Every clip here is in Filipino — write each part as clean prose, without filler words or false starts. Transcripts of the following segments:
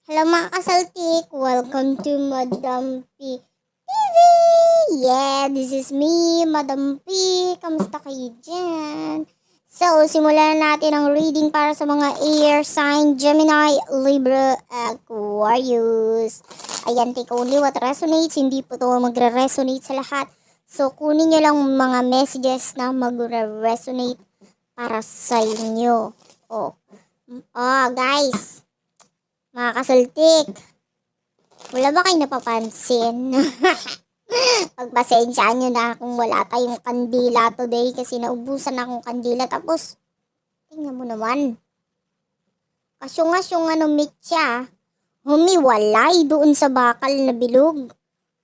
Hello mga kasaltik! Welcome to Madam P TV! Yeah, this is me, Madam P. Kamusta kayo dyan? So, simulan na natin ang reading para sa mga air sign, Gemini, Libra, Aquarius. Ayan, take only what resonates. Hindi po ito magre-resonate sa lahat. So, kunin nyo lang mga messages na magre-resonate para sa inyo. Guys, mga kasaltik, wala ba kayo napapansin? Pagpasensyaan nyo na kung wala tayong kandila today kasi naubusan akong kandila. Tapos, tingnan mo naman. Kasyungas yung mitya, humiwalay doon sa bakal na bilog.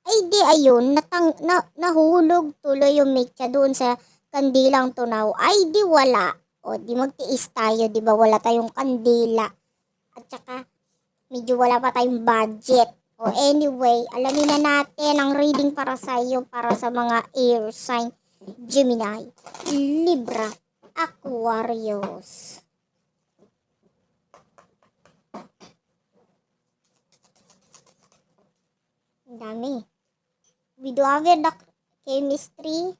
Ay di ayun, nahulog tuloy yung mitya doon sa kandilang tunaw. Ay di wala. O di magtiis tayo, di ba wala tayong kandila. At saka, medyo wala pa tayong budget. O anyway, alamin na natin ang reading para sa iyo, para sa mga air sign, Gemini, Libra, Aquarius. Ang dami. We do have the chemistry,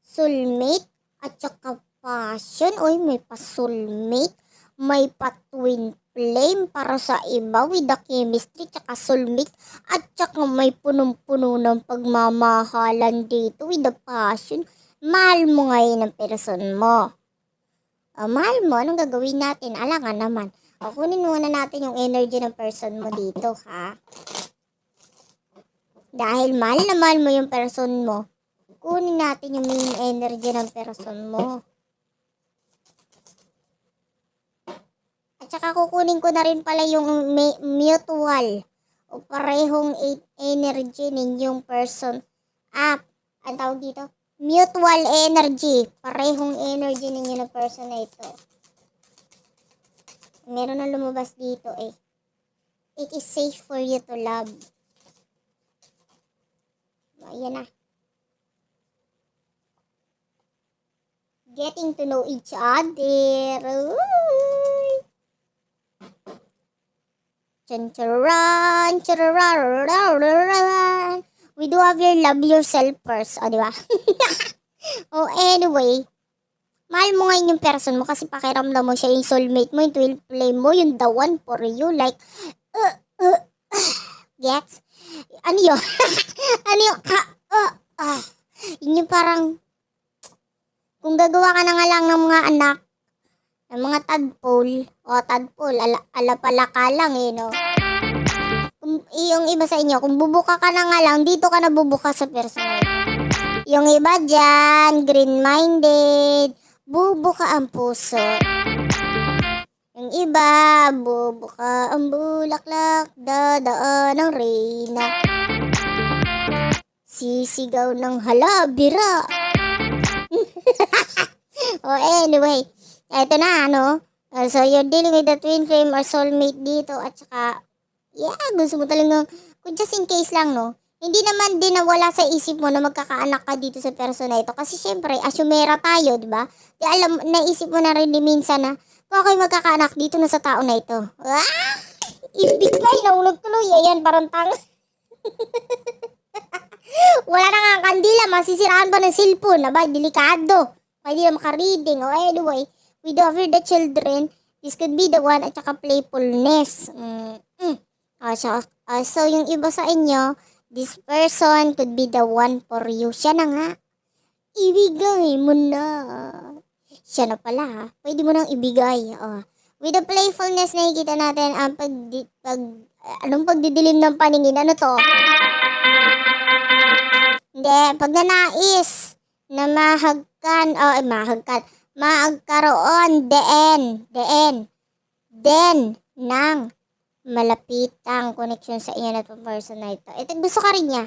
soulmate, at saka passion. Oy, may pa-soulmate, may pa-twin flame para sa iba with the chemistry tsaka soulmate, at tsaka may punong-puno ng pagmamahalan dito with the passion. Mahal mo ngayon ang person mo. Mahal mo, anong gagawin natin? Alangan naman. Kunin muna natin yung energy ng person mo dito, ha? Dahil mahal na mahal mo yung person mo, kunin natin yung main energy ng person mo. Tsaka kukunin ko na rin pala yung mutual o parehong energy ninyong person. Ang tawag dito? Mutual energy. Parehong energy ninyo ng person na ito. Meron na lumabas dito eh. It is safe for you to love. Ayan na. Getting to know each other. Charan, charan. We do have your love yourself first. Di ba? Anyway. Mahal mo ngayon yung person mo kasi pakiramdam mo siya yung soulmate mo, yung twin flame mo, yung the one for you. Like, gets? Ano yun? Ano yun? Yun yung parang, kung gagawa ka na nga lang ng mga anak, ng mga tadpole, alapalaka lang eh, no? Yung iba sa inyo, kung bubuka ka na nga lang, dito ka na bubuka sa personal. Yung iba dyan, green-minded, bubuka ang puso. Yung iba, bubuka ang bulaklak, dadaan ng reyna. Sisigaw ng halabira. Anyway, eto na, so you're dealing with the twin flame or soulmate dito, at saka, gusto mo talagang, kung just in case lang, hindi naman din nawala sa isip mo na magkakaanak ka dito sa person na ito. Kasi syempre, asumera tayo, di ba? Di naisip mo na rin minsan na, kung ako'y magkakaanak dito na sa tao na ito. Ibig na, inaulog tuloy. Ayan, parang tanga. Wala na nga kandila, masisiraan pa ng cellphone. Delikado. Hindi na makareading. Anyway, we do over the children. This could be the one, at saka playfulness. So, yung iba sa inyo, this person could be the one for you. Siya na nga. Ibigay mo na. Siya na pala, ha? Pwede mo nang ibigay. With the playfulness, nakikita natin ang anong pagdidilim ng paningin. Ano to? Hindi, pag nanais na magkaroon ng malapitang connection sa inyo na person na ito. Ito, gusto ka rin niya.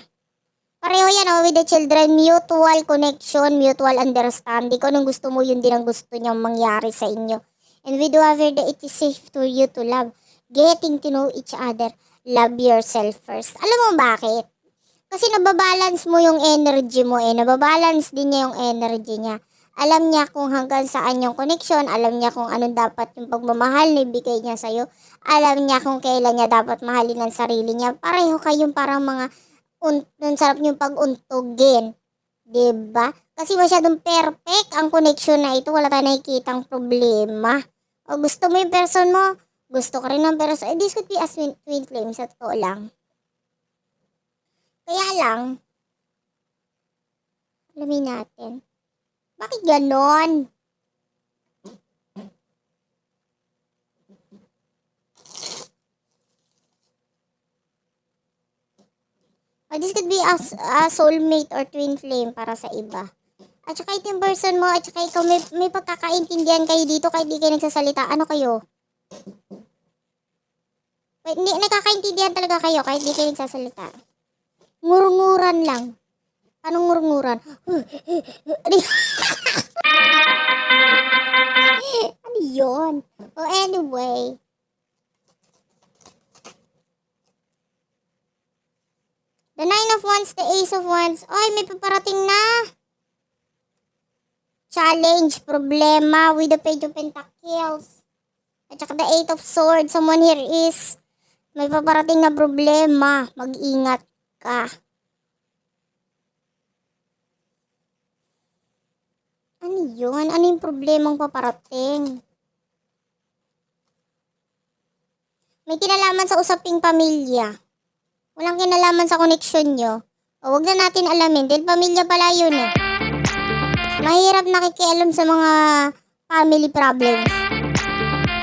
Pareho yan, with the children, mutual connection, mutual understanding. Kung anong gusto mo, yun din ang gusto niyang mangyari sa inyo. And we do have it is safe for you to love. Getting to know each other. Love yourself first. Alam mo bakit? Kasi nababalance mo yung energy mo eh. Nababalance din niya yung energy niya. Alam niya kung hanggang saan yung connection, alam niya kung anong dapat yung pagmamahal na ibigay niya sa'yo, alam niya kung kailan niya dapat mahalin ang sarili niya. Pareho kayong parang mga ang sarap niyong pag-untugin. 'Di ba? Kasi masyadong perfect ang connection na ito, wala tayong nakikitang problema. O gusto mo yung person mo, gusto ko rin ng person. This could be a twin flame sa totoo lang. Kaya lang, alamin natin. Bakit ganon? This could be a soulmate or twin flame para sa iba. At saka ito yung person mo, at saka ikaw may pagkakaintindihan kayo dito kahit di kayo nagsasalita. Ano kayo? Wait, hindi, nagkakaintindihan talaga kayo kahit di kayo nagsasalita. Ngurunguran lang. Anong ngurunguran? Ano yun? Oh, anyway. The Nine of Wands, the Ace of Wands. Oy, may paparating na. Challenge, problema with the Page of Pentacles. At saka the Eight of Swords. Someone here is may paparating na problema. Mag-ingat ka. Ano yun? Ano yung problemang paparating? May kinalaman sa usaping pamilya. Walang kinalaman sa connection nyo. O, wag na natin alamin. Dahil pamilya pala yun eh. Mahirap nakikialam sa mga family problems.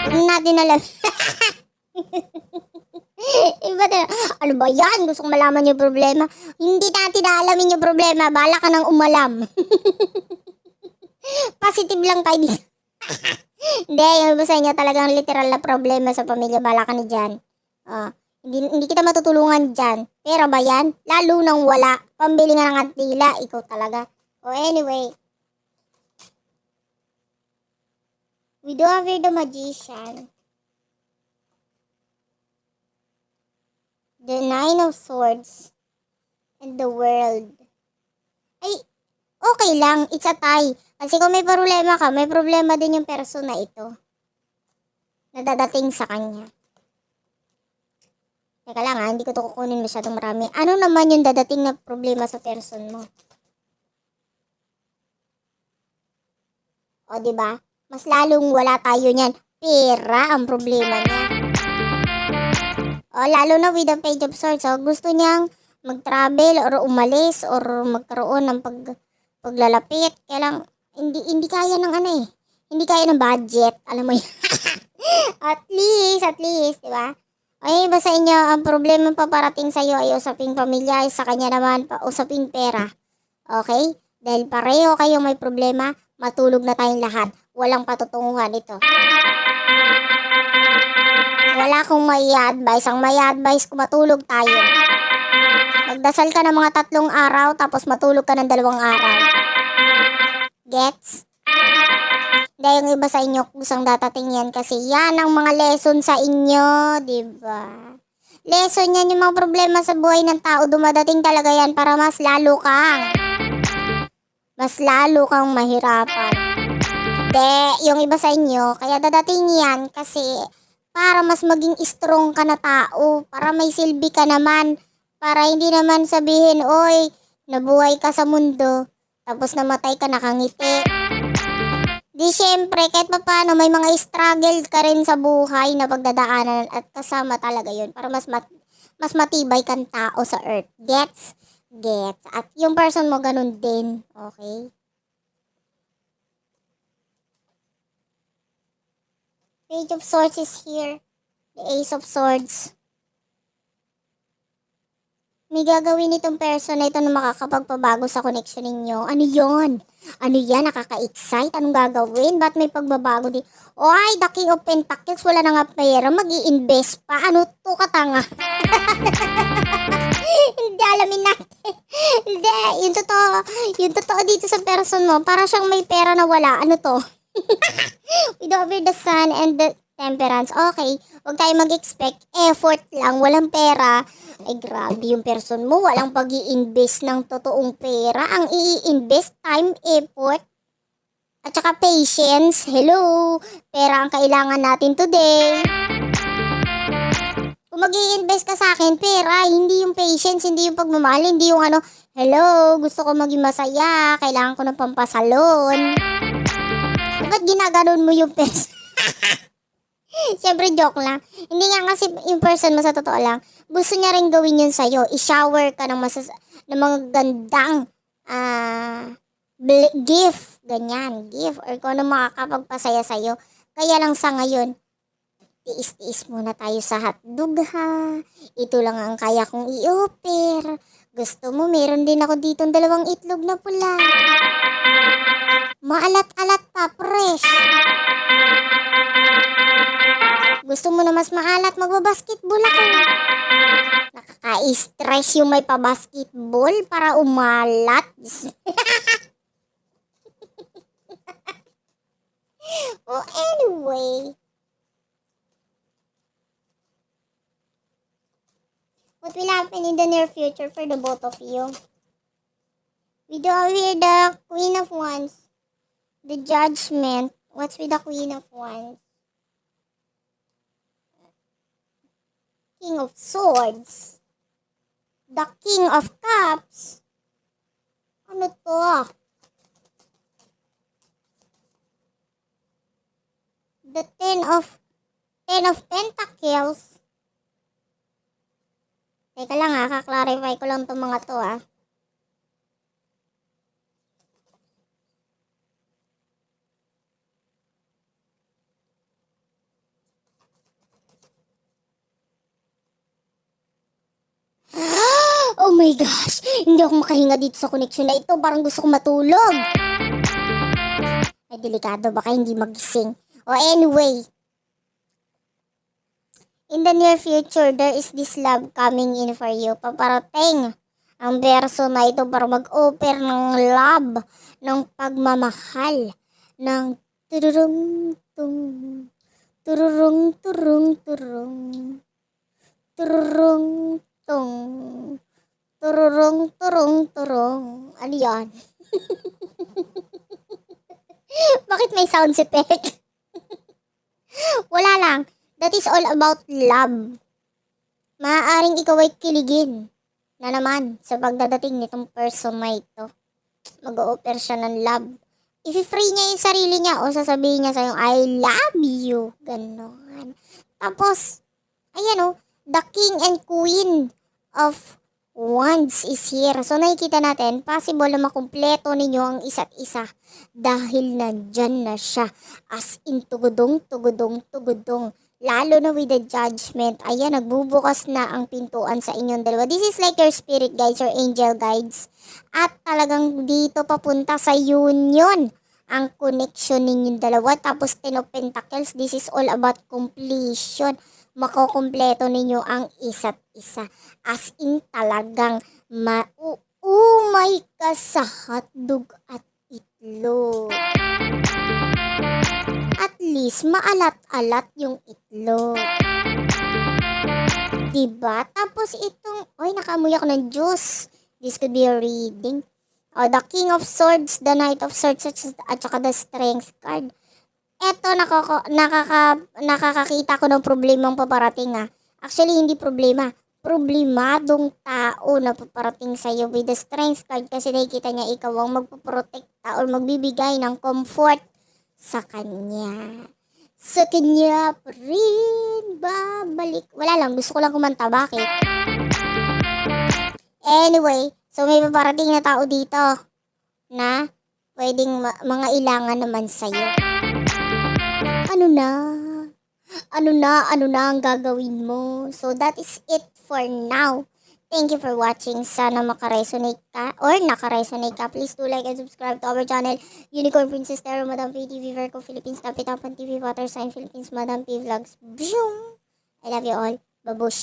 Wag na natin alamin. Iba na, ano ba yan? Gusto kong malaman yung problema. Hindi natin naalamin yung problema. Bala ka nang umalam. Positive lang tayo dito. Hindi, yung iba sa inyo talagang literal na problema sa pamilya. Bala ka na dyan. Hindi kita matutulungan dyan. Pero ba yan? Lalo nang wala. Pambili nga ng kantila. Ikaw talaga. Anyway. We do have here the Magician. The Nine of Swords. And the World. Ay, okay lang. It's a tie. Kasi kung may problema ka, may problema din yung person na ito. Na dadating sa kanya. Teka lang hindi ko to kukunin masyadong marami. Ano naman yung dadating na problema sa person mo? O, diba? Mas lalong wala tayo niyan. Pera ang problema niya. O, lalo na with the Page of Swords. O, gusto niyang mag-travel or umalis or magkaroon ng paglalapit. Kaya lang, hindi kaya ng hindi kaya ng budget. Alam mo yun. At least, diba? Ay, iba sa inyo, ang problema paparating sa iyo ay usaping pamilya, sa kanya naman usaping pera. Okay? Dahil pareho kayong may problema, matulog na tayong lahat. Walang patutunguhan ito. Wala akong mai-advise. Ang mai-advise ko, matulog tayo. Magdasal ka ng mga 3 araw, tapos matulog ka ng 2 araw. Gets? Dahil yung iba sa inyo kusang datating yan kasi yan ang mga lesson sa inyo, diba? Lesson yan yung mga problema sa buhay ng tao, dumadating talaga yan para mas lalo kang mahirapan. Yung iba sa inyo, kaya dadating yan kasi para mas maging strong ka na tao, para may silbi ka naman, para hindi naman sabihin, oy, nabuhay ka sa mundo, tapos namatay ka nakangiti. Di syempre, kahit pa paano, may mga struggle ka rin sa buhay na pagdadaanan at kasama talaga yun para mas matibay kang tao sa earth. Gets? At yung person mo, ganun din. Okay? Page of Swords is here. The Ace of Swords. May gagawin itong person na ito na makakapagpabago sa connection ninyo. Ano yon? Ano yan? Nakaka-excite? Anong gagawin? Ba't may pagbabago di? Oy, the King of Pentacles, wala na nga pera. Mag-i-invest pa. Ano to, katanga? Hindi, alamin natin. Hindi, yung totoo dito sa person mo, para siyang may pera na wala. Ano to? With over the Sun and the Temperance. Okay, huwag tayo mag-expect. Effort lang, walang pera. Ay, grabe yung person mo. Walang pag-i-invest ng totoong pera. Ang i-invest, time, effort. At saka patience. Hello. Pera ang kailangan natin today. Kung mag-i-invest ka sa akin, pera, hindi yung patience, hindi yung pagmamahal, hindi yung ano, hello, gusto ko maging masaya, kailangan ko ng pampasalon. Ba't ginaganon mo yung pesa? Siyempre, joke lang. Hindi nga kasi yung person mo sa totoo lang, gusto niya rin gawin yun sa'yo. I-shower ka ng mga gandang gift. Ganyan, gift. Or kung ano makakapagpasaya sa'yo. Kaya lang sa ngayon, tiis-tiis muna tayo sa hotdog ha. Ito lang ang kaya kong i-offer. Gusto mo, meron din ako dito 2 itlog na pula. Maalat-alat pa, fresh. Gusto mo na mas maalat, magbabasketball ako. Nakaka-stress yung may pa-basketball para umalat. Well, anyway. What will happen in the near future for the both of you? We do hear the Queen of Wands. The Judgment. What's with the Queen of Wands? King of Swords. The King of Cups. Ano to? The Ten of Pentacles. Teka lang ha, kaklarify ko lang itong mga to ha. Oh my gosh! Hindi ako makahinga dito sa connection na ito. Parang gusto ko matulog. Ay, delikado. Baka hindi magising. O anyway. In the near future, there is this love coming in for you. Paparating ang verso na ito para mag-offer ng love, ng pagmamahal, ng tururung tung, tururung turung turung, tururung tung, tururung turung turung. Ano yan? Bakit may sound effect? Wala lang. That is all about love. Maaaring ikaw ay kiligin na naman sa pagdadating nitong person na ito. Mag-o-offer siya ng love. I-free niya yung sarili niya o sasabihin niya sa'yo, I love you. Ganon. Tapos, ayan o, the king and queen of wands is here. So, nakikita natin, possible na makumpleto ninyo ang isa't isa dahil nandyan na siya. As in, tugudong, tugudong, tugudong. Lalo na with the judgment. Ayan, nagbubukas na ang pintuan sa inyong dalawa. This is like your spirit guides or angel guides. At talagang dito papunta sa union ang connection ninyong dalawa. Tapos 10 of Pentacles, this is all about completion. Makukumpleto ninyo ang isa't isa. As in talagang umay ka sa hotdog at itlog. At least, maalat-alat yung itlog. Diba? Tapos itong, nakamuy ako ng juice. This could be a reading. The King of Swords, the Knight of Swords, at saka the Strength card. Eto, nakakakita ko ng problemang paparating ha. Actually, hindi problema. Problemadong tao na paparating sa'yo with the Strength card kasi nakikita niya ikaw ang magpoprotekta or magbibigay ng comfort sa kanya. Sa kanya pa rin babalik. Wala lang, gusto ko lang kumanta. Bakit? Anyway, so may paparating na tao dito na pwedeng mga ilangan naman sa'yo. Ano na ang gagawin mo? So that is it for now. Thank you for watching. Sana makaresonate ka or nakaresonate ka. Please do like and subscribe to our channel. Unicorn Princess Tarot, Madam P TV, Virgo Philippines, Tapitapan TV, Water Sign Philippines, Madam P Vlogs. Boom! I love you all. Babush!